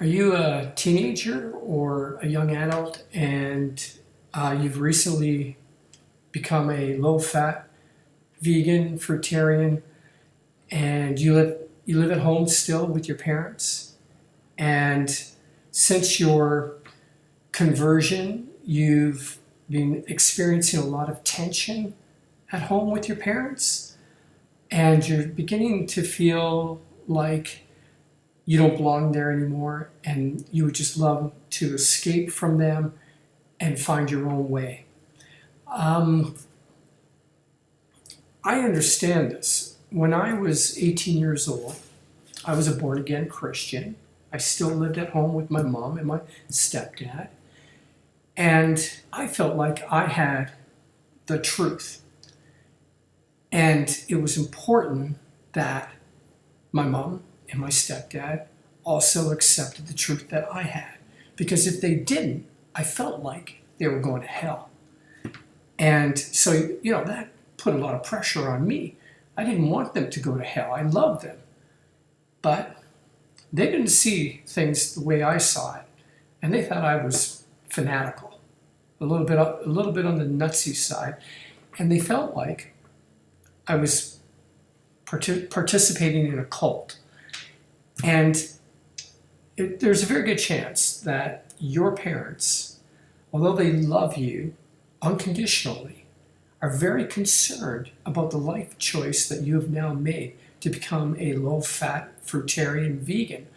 Are you a teenager or a young adult and you've recently become a low fat vegan, fruitarian, and you live at home still with your parents? And since your conversion, you've been experiencing a lot of tension at home with your parents, and you're beginning to feel like you don't belong there anymore, and you would just love to escape from them and find your own way. Um, I understand this. When I was 18 years old, I was a born again Christian. I still lived at home with my mom and my stepdad, and I felt like I had the truth. And it was important that my mom and my stepdad also accepted the truth that I had. Because if they didn't, I felt like they were going to hell. And so, that put a lot of pressure on me. I didn't want them to go to hell. I loved them. But they didn't see things the way I saw it. And they thought I was fanatical, a little bit on the nutsy side. And they felt like I was participating in a cult. And there's a very good chance that your parents, although they love you unconditionally, are very concerned about the life choice that you have now made to become a low-fat fruitarian vegan.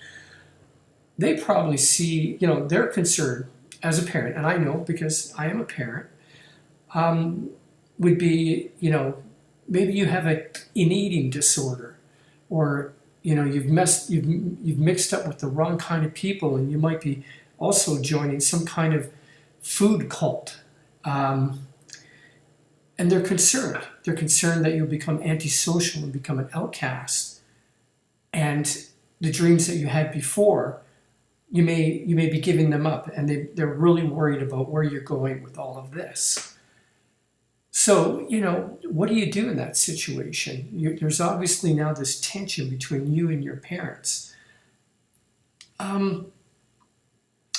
They probably see, they're concerned as a parent, and I know because I am a parent, would be, maybe you have an eating disorder, or you've mixed up with the wrong kind of people, and you might be also joining some kind of food cult. And they're concerned. They're concerned that you'll become antisocial and become an outcast. And the dreams that you had before, you may be giving them up, and they're really worried about where you're going with all of this. So, what do you do in that situation? There's obviously now this tension between you and your parents. And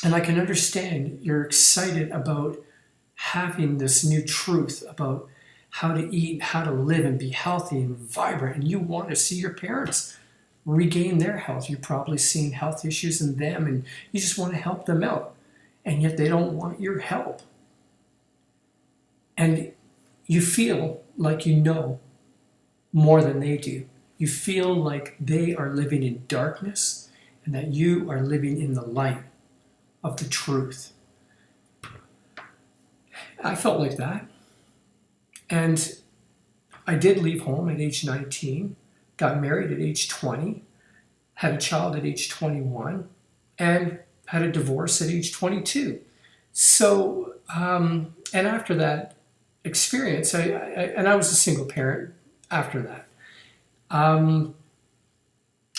I can understand you're excited about having this new truth about how to eat, how to live and be healthy and vibrant. And you want to see your parents regain their health. You're probably seeing health issues in them, and you just want to help them out. And yet they don't want your help. And you feel like you know more than they do. You feel like they are living in darkness and that you are living in the light of the truth. I felt like that. And I did leave home at age 19, got married at age 20, had a child at age 21, and had a divorce at age 22. So, and after that experience, I was a single parent after that. And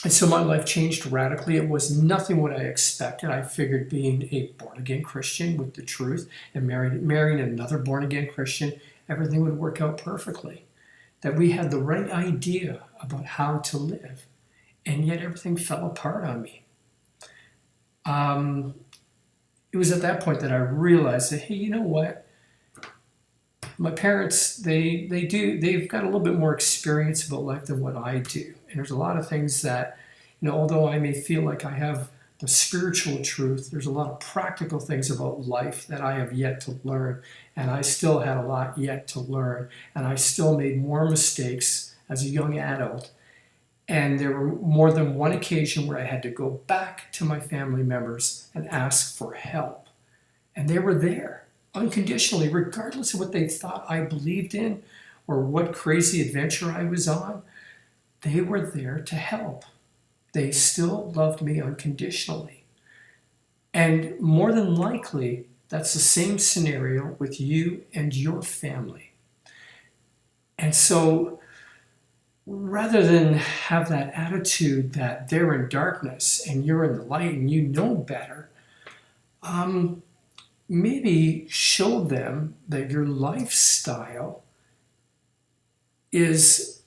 so my life changed radically. It was nothing what I expected. I figured being a born-again Christian with the truth and marrying another born-again Christian, everything would work out perfectly. That we had the right idea about how to live, and yet everything fell apart on me. It was at that point that I realized that, hey, you know what? My parents, they've got a little bit more experience about life than what I do. And there's a lot of things that, although I may feel like I have the spiritual truth, there's a lot of practical things about life that I have yet to learn. And I still had a lot yet to learn. And I still made more mistakes as a young adult. And there were more than one occasion where I had to go back to my family members and ask for help. And they were there unconditionally, regardless of what they thought I believed in or what crazy adventure I was on. They were there to help. They still loved me unconditionally. And more than likely, that's the same scenario with you and your family. And so rather than have that attitude that they're in darkness and you're in the light and you know better, maybe show them that your lifestyle is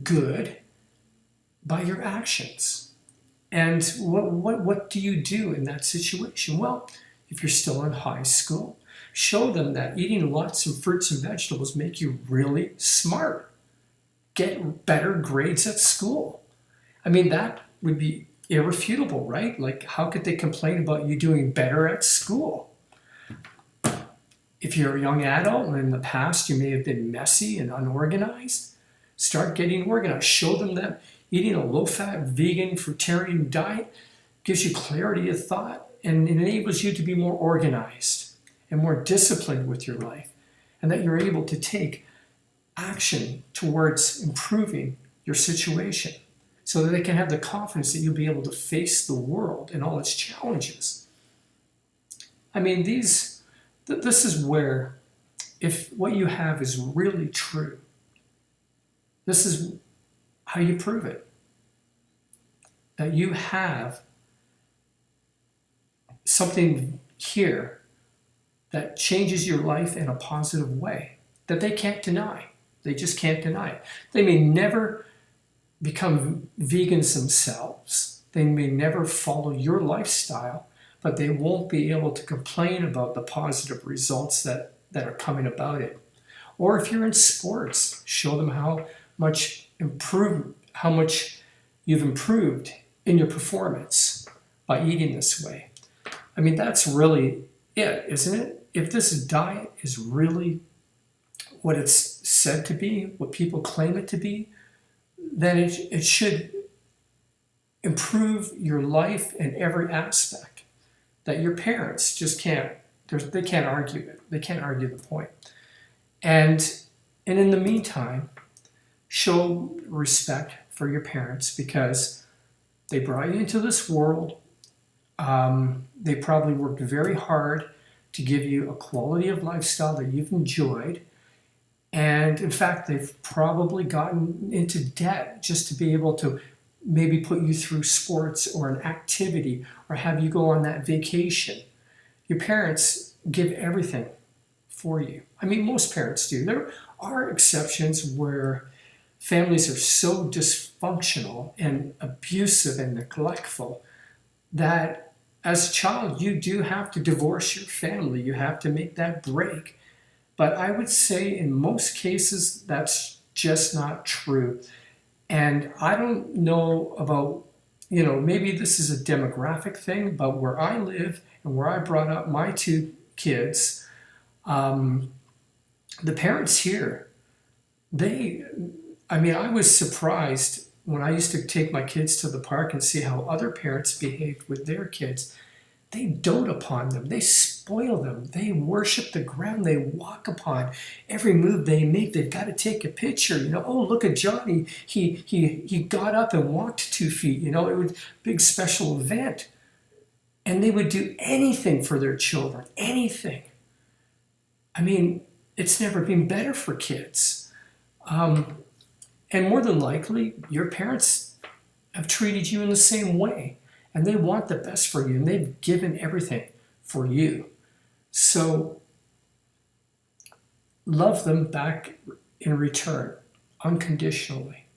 good by your actions. And what do you do in that situation? Well, if you're still in high school, show them that eating lots of fruits and vegetables make you really smart. Get better grades at school. I mean, that would be irrefutable, right? Like, how could they complain about you doing better at school? If you're a young adult and in the past you may have been messy and unorganized, start getting organized. Show them that eating a low-fat, vegan, fruitarian diet gives you clarity of thought and enables you to be more organized and more disciplined with your life, and that you're able to take action towards improving your situation so that they can have the confidence that you'll be able to face the world and all its challenges. I mean, this is where, if what you have is really true, this is how you prove it. That you have something here that changes your life in a positive way that they can't deny. They just can't deny it. They may never become vegans themselves. They may never follow your lifestyle, but they won't be able to complain about the positive results that are coming about it. Or if you're in sports, show them how much you've improved in your performance by eating this way. I mean, that's really it, isn't it? If this diet is really what it's said to be, what people claim it to be, then it should improve your life in every aspect that your parents just can't, they can't argue it. They can't argue the point. And in the meantime, show respect for your parents because they brought you into this world. They probably worked very hard to give you a quality of lifestyle that you've enjoyed. And in fact, they've probably gotten into debt just to be able to maybe put you through sports or an activity or have you go on that vacation. Your parents give everything for you. I mean, most parents do. There are exceptions where families are so dysfunctional and abusive and neglectful that as a child, you do have to divorce your family. You have to make that break. But I would say in most cases, that's just not true. And I don't know about, maybe this is a demographic thing, but where I live and where I brought up my two kids, the parents here, I was surprised when I used to take my kids to the park and see how other parents behaved with their kids. They dote upon them. They spoil them. They worship the ground they walk upon. Every move they make, they've got to take a picture. Oh, look at Johnny. He got up and walked 2 feet. It was a big special event. And they would do anything for their children. Anything. I mean, it's never been better for kids. And more than likely, your parents have treated you in the same way. And they want the best for you, and they've given everything for you. So love them back in return, unconditionally.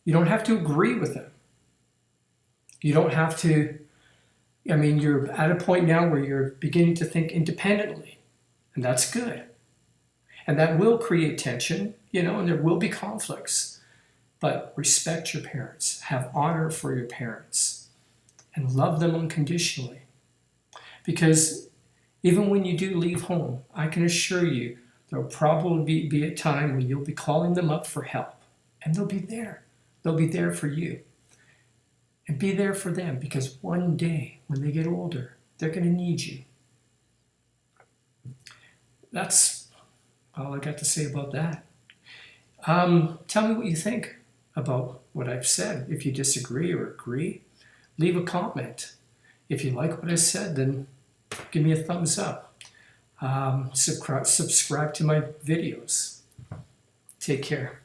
You don't have to agree with them. You don't have to, you're at a point now where you're beginning to think independently, and that's good. And that will create tension, and there will be conflicts. But respect your parents, have honor for your parents. And love them unconditionally. Because even when you do leave home, I can assure you there will probably be a time when you'll be calling them up for help. And they'll be there. They'll be there for you. And be there for them because one day when they get older, they're going to need you. That's all I got to say about that. Tell me what you think about what I've said. If you disagree or agree, leave a comment. If you like what I said, then give me a thumbs up. Subscribe to my videos. Take care.